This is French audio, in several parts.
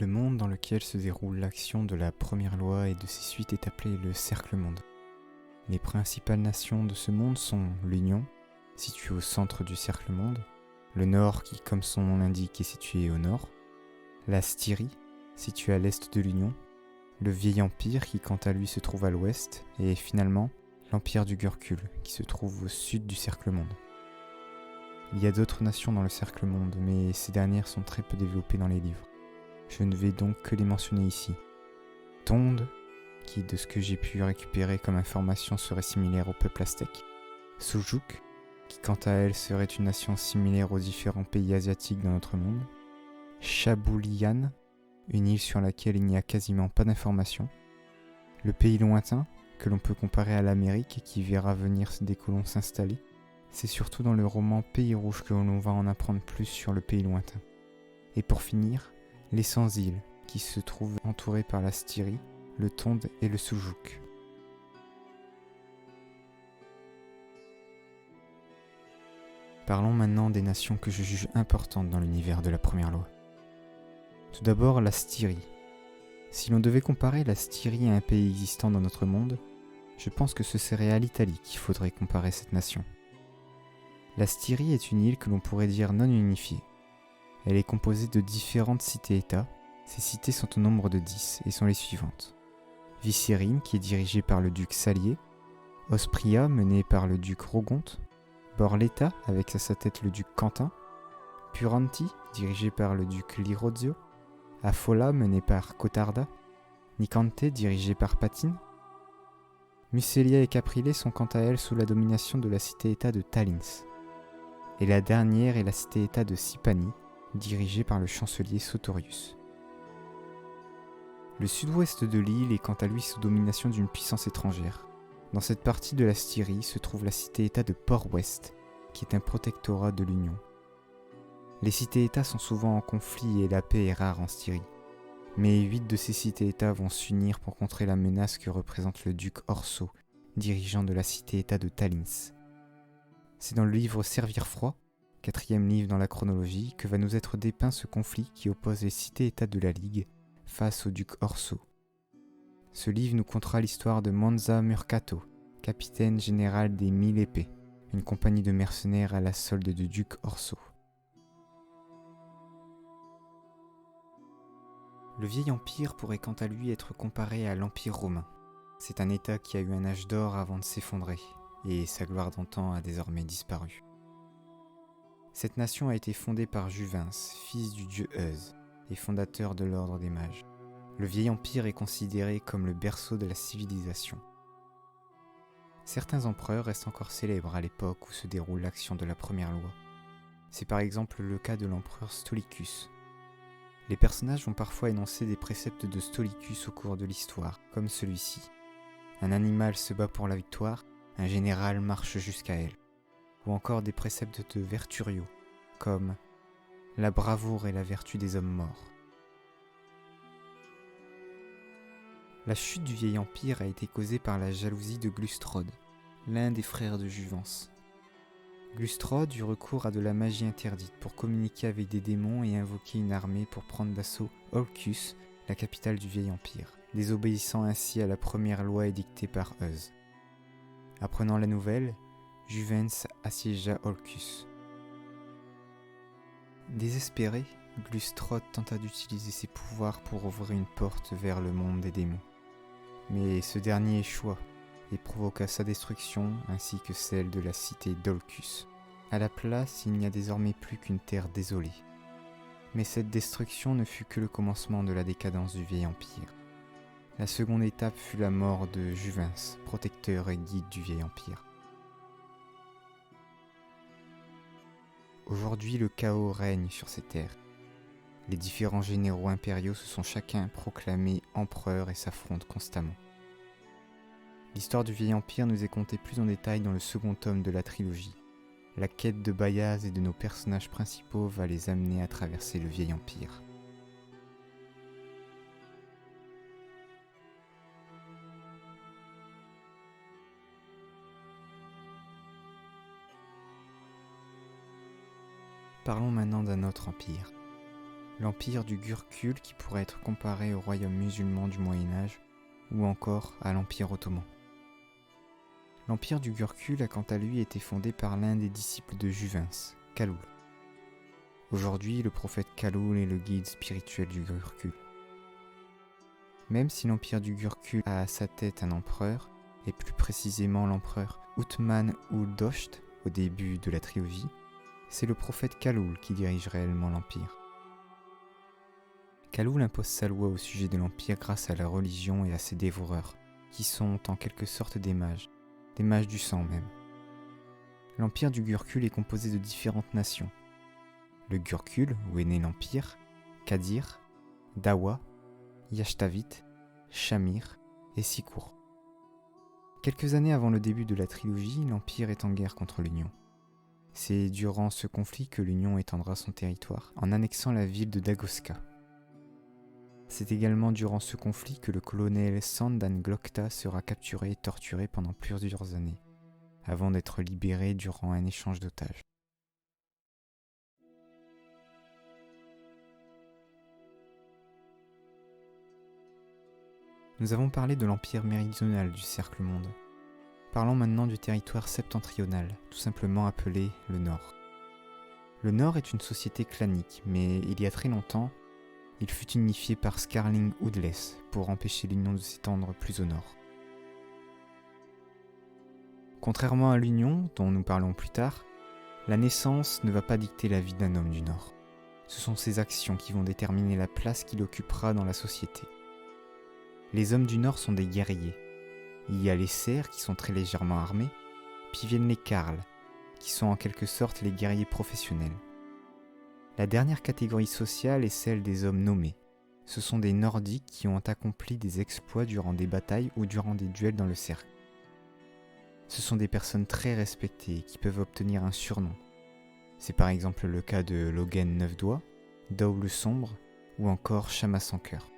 Le monde dans lequel se déroule l'action de la première loi et de ses suites est appelé le cercle-monde. Les principales nations de ce monde sont l'Union, située au centre du cercle-monde, le Nord qui, comme son nom l'indique, est situé au nord, la Styrie, située à l'est de l'Union, le Vieil Empire qui, quant à lui, se trouve à l'ouest, et finalement, l'Empire du Gurkul qui se trouve au sud du cercle-monde. Il y a d'autres nations dans le cercle-monde, mais ces dernières sont très peu développées dans les livres. Je ne vais donc que les mentionner ici. Tonde, qui de ce que j'ai pu récupérer comme information serait similaire au peuple aztèque. Sujuk, qui quant à elle serait une nation similaire aux différents pays asiatiques dans notre monde. Chabulian, une île sur laquelle il n'y a quasiment pas d'informations. Le pays lointain, que l'on peut comparer à l'Amérique et qui verra venir des colons s'installer. C'est surtout dans le roman Pays Rouge que l'on va en apprendre plus sur le pays lointain. Et pour finir, les 100 îles, qui se trouvent entourées par la Styrie, le Tonde et le Sujuk. Parlons maintenant des nations que je juge importantes dans l'univers de la première loi. Tout d'abord, la Styrie. Si l'on devait comparer la Styrie à un pays existant dans notre monde, je pense que ce serait à l'Italie qu'il faudrait comparer cette nation. La Styrie est une île que l'on pourrait dire non unifiée. Elle est composée de différentes cités-États. Ces cités sont au nombre de 10 et sont les suivantes. Vicérine, qui est dirigée par le duc Salier, Ospria, menée par le duc Rogonte, Borletta, avec à sa tête le duc Quentin, Puranti, dirigé par le duc Lirozio, Afola, menée par Cotarda, Nicante, dirigée par Patine. Muselia et Caprile sont quant à elles sous la domination de la cité-État de Talins. Et la dernière est la cité-État de Sipani, dirigée par le chancelier Sotorius. Le sud-ouest de l'île est quant à lui sous domination d'une puissance étrangère. Dans cette partie de la Styrie se trouve la cité-État de Port-Ouest, qui est un protectorat de l'Union. Les cités-États sont souvent en conflit et la paix est rare en Styrie. Mais 8 de ces cités-États vont s'unir pour contrer la menace que représente le duc Orso, dirigeant de la cité-État de Talins. C'est dans le livre Servir froid, 4e livre dans la chronologie, que va nous être dépeint ce conflit qui oppose les cités-États de la Ligue face au duc Orso. Ce livre nous contera l'histoire de Monza Murcato, capitaine général des 1000 épées, une compagnie de mercenaires à la solde du duc Orso. Le vieil empire pourrait quant à lui être comparé à l'empire romain. C'est un état qui a eu un âge d'or avant de s'effondrer, et sa gloire d'antan a désormais disparu. Cette nation a été fondée par Juvens, fils du dieu Euse, et fondateur de l'ordre des mages. Le vieil empire est considéré comme le berceau de la civilisation. Certains empereurs restent encore célèbres à l'époque où se déroule l'action de la première loi. C'est par exemple le cas de l'empereur Stolicus. Les personnages vont parfois énoncer des préceptes de Stolicus au cours de l'histoire, comme celui-ci. Un animal se bat pour la victoire, un général marche jusqu'à elle. Ou encore des préceptes de Verturio, comme « La bravoure est la vertu des hommes morts ». La chute du vieil empire a été causée par la jalousie de Glustrode, l'un des frères de Juvens. Glustrode eut recours à de la magie interdite pour communiquer avec des démons et invoquer une armée pour prendre d'assaut Olcus, la capitale du vieil empire, désobéissant ainsi à la première loi édictée par Euse. Apprenant la nouvelle, Juvens assiégea Olcus. Désespéré, Glustrode tenta d'utiliser ses pouvoirs pour ouvrir une porte vers le monde des démons. Mais ce dernier échoua et provoqua sa destruction ainsi que celle de la cité d'Olcus. À la place, il n'y a désormais plus qu'une terre désolée. Mais cette destruction ne fut que le commencement de la décadence du vieil empire. La seconde étape fut la mort de Juvens, protecteur et guide du vieil empire. Aujourd'hui, le chaos règne sur ces terres. Les différents généraux impériaux se sont chacun proclamés empereurs et s'affrontent constamment. L'histoire du vieil empire nous est contée plus en détail dans le second tome de la trilogie. La quête de Bayaz et de nos personnages principaux va les amener à traverser le vieil empire. Parlons maintenant d'un autre empire, l'empire du Gurkul qui pourrait être comparé au royaume musulman du Moyen-Âge ou encore à l'empire ottoman. L'empire du Gurkul a quant à lui été fondé par l'un des disciples de Juvens, Kaloul. Aujourd'hui, le prophète Kaloul est le guide spirituel du Gurkul. Même si l'empire du Gurkul a à sa tête un empereur, et plus précisément l'empereur Uthman ul Dost au début de la trilogie, c'est le prophète Kaloul qui dirige réellement l'empire. Kaloul impose sa loi au sujet de l'empire grâce à la religion et à ses dévoreurs, qui sont en quelque sorte des mages du sang même. L'empire du Gurkul est composé de différentes nations. Le Gurkul, où est né l'empire, Kadir, Dawa, Yashtavit, Shamir et Sikur. Quelques années avant le début de la trilogie, l'empire est en guerre contre l'Union. C'est durant ce conflit que l'Union étendra son territoire en annexant la ville de Dagoska. C'est également durant ce conflit que le colonel Sandan Glokta sera capturé et torturé pendant plusieurs années, avant d'être libéré durant un échange d'otages. Nous avons parlé de l'empire méridional du Cercle-Monde. Parlons maintenant du territoire septentrional, tout simplement appelé le Nord. Le Nord est une société clanique, mais il y a très longtemps, il fut unifié par Skarling Udless pour empêcher l'Union de s'étendre plus au nord. Contrairement à l'Union, dont nous parlons plus tard, la naissance ne va pas dicter la vie d'un homme du Nord. Ce sont ses actions qui vont déterminer la place qu'il occupera dans la société. Les hommes du Nord sont des guerriers. Il y a les Serfs qui sont très légèrement armés, puis viennent les Karls, qui sont en quelque sorte les guerriers professionnels. La dernière catégorie sociale est celle des hommes nommés. Ce sont des Nordiques qui ont accompli des exploits durant des batailles ou durant des duels dans le cercle. Ce sont des personnes très respectées qui peuvent obtenir un surnom. C'est par exemple le cas de Logen Neufdoigt, Daou le Sombre ou encore Shama sans cœur.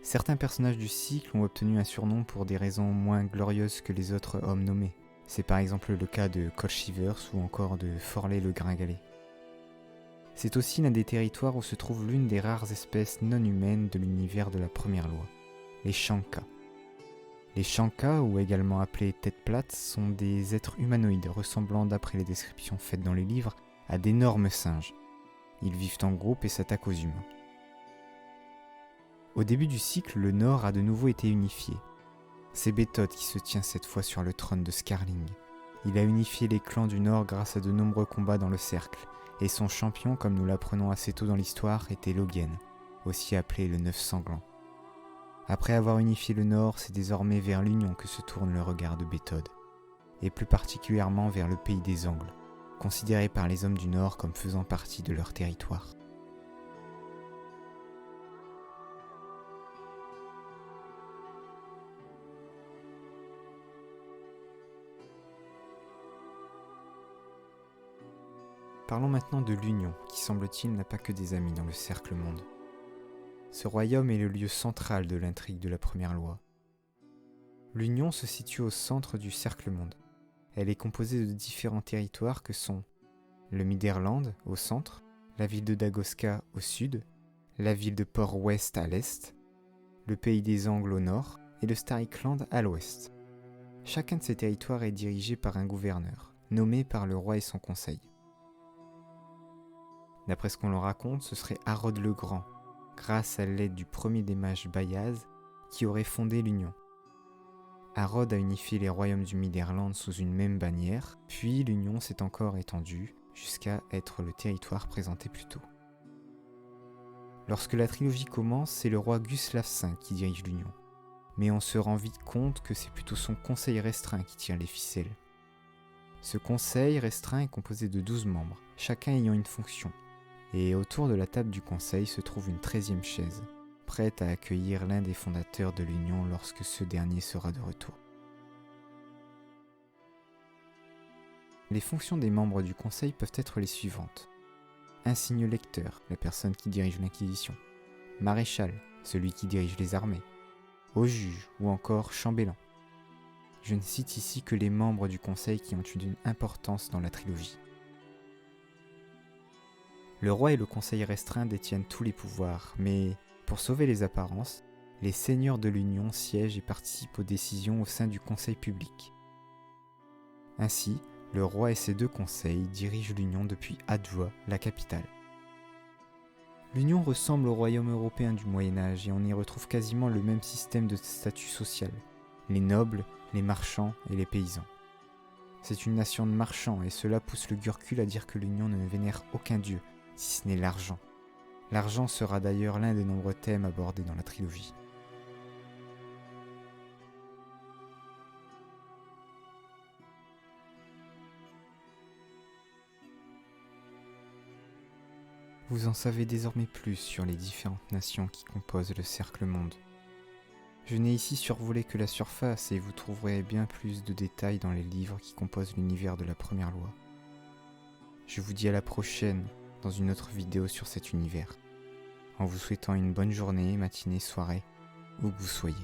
Certains personnages du cycle ont obtenu un surnom pour des raisons moins glorieuses que les autres hommes nommés. C'est par exemple le cas de Colchivers ou encore de Forley le Gringalet. C'est aussi l'un des territoires où se trouve l'une des rares espèces non humaines de l'univers de la première loi, les Shankas. Les Shankas, ou également appelés têtes plates, sont des êtres humanoïdes ressemblant, d'après les descriptions faites dans les livres, à d'énormes singes. Ils vivent en groupe et s'attaquent aux humains. Au début du cycle, le Nord a de nouveau été unifié. C'est Béthode qui se tient cette fois sur le trône de Skarling. Il a unifié les clans du Nord grâce à de nombreux combats dans le cercle, et son champion, comme nous l'apprenons assez tôt dans l'histoire, était Logen, aussi appelé le Neuf Sanglant. Après avoir unifié le Nord, c'est désormais vers l'Union que se tourne le regard de Béthode, et plus particulièrement vers le pays des Angles, considéré par les hommes du Nord comme faisant partie de leur territoire. Parlons maintenant de l'Union, qui semble-t-il n'a pas que des amis dans le Cercle-Monde. Ce royaume est le lieu central de l'intrigue de la première loi. L'Union se situe au centre du Cercle-Monde. Elle est composée de différents territoires que sont le Miderland au centre, la ville de Dagoska au sud, la ville de Port-West à l'est, le pays des Angles au nord et le Starikland à l'ouest. Chacun de ces territoires est dirigé par un gouverneur, nommé par le roi et son conseil. D'après ce qu'on leur raconte, ce serait Harod le Grand, grâce à l'aide du premier des mages Bayaz, qui aurait fondé l'Union. Harod a unifié les royaumes du Miderland sous une même bannière, puis l'Union s'est encore étendue jusqu'à être le territoire présenté plus tôt. Lorsque la trilogie commence, c'est le roi Guslav V qui dirige l'Union, mais on se rend vite compte que c'est plutôt son conseil restreint qui tire les ficelles. Ce conseil restreint est composé de 12 membres, chacun ayant une fonction. Et autour de la table du conseil se trouve une 13e chaise, prête à accueillir l'un des fondateurs de l'Union lorsque ce dernier sera de retour. Les fonctions des membres du conseil peuvent être les suivantes. Insigne lecteur, la personne qui dirige l'Inquisition. Maréchal, celui qui dirige les armées. Haut juge ou encore chambellan. Je ne cite ici que les membres du conseil qui ont une importance dans la trilogie. Le roi et le conseil restreint détiennent tous les pouvoirs, mais pour sauver les apparences, les seigneurs de l'Union siègent et participent aux décisions au sein du conseil public. Ainsi, le roi et ses 2 conseils dirigent l'Union depuis Adwa, la capitale. L'Union ressemble au royaume européen du Moyen-Âge et on y retrouve quasiment le même système de statut social, les nobles, les marchands et les paysans. C'est une nation de marchands et cela pousse le Gurkul à dire que l'Union ne vénère aucun dieu, si ce n'est l'argent. L'argent sera d'ailleurs l'un des nombreux thèmes abordés dans la trilogie. Vous en savez désormais plus sur les différentes nations qui composent le Cercle Monde. Je n'ai ici survolé que la surface et vous trouverez bien plus de détails dans les livres qui composent l'univers de la Première Loi. Je vous dis à la prochaine dans une autre vidéo sur cet univers, en vous souhaitant une bonne journée, matinée, soirée, où que vous soyez.